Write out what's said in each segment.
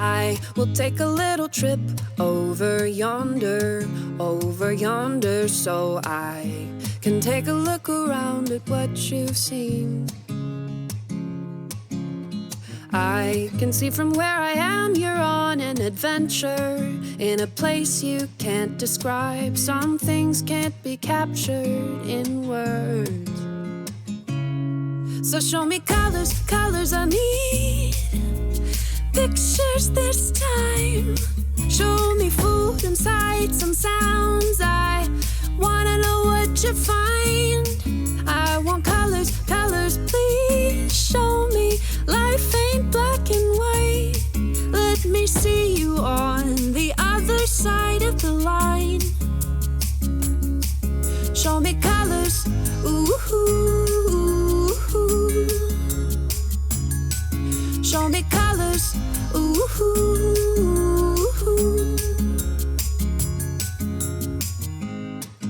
I will take a little trip over yonder, so I can take a look around at what you've seen. I can see from where I am you're on an adventure, in a place you can't describe. Some things can't be captured in words. So show me colors, colors I need, pictures this time. Show me food and sights and sounds. I wanna know what you find. I want colors, colors, please show me. Life ain't black and white. Let me see you on the other side of the line. Show me colors, ooh. Show me colors, ooh.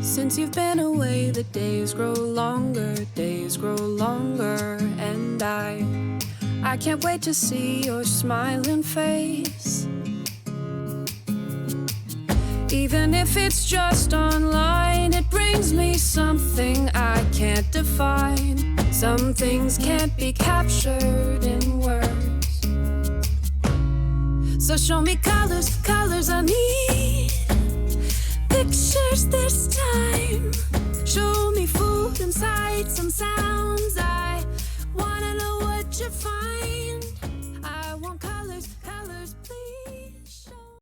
Since you've been away, the days grow longer, and I can't wait to see your smiling face. Even if it's just online, it brings me something I can't define. Some things can't be captured in words. So show me colors, colors I need, pictures this time. Show me food and sights and sounds.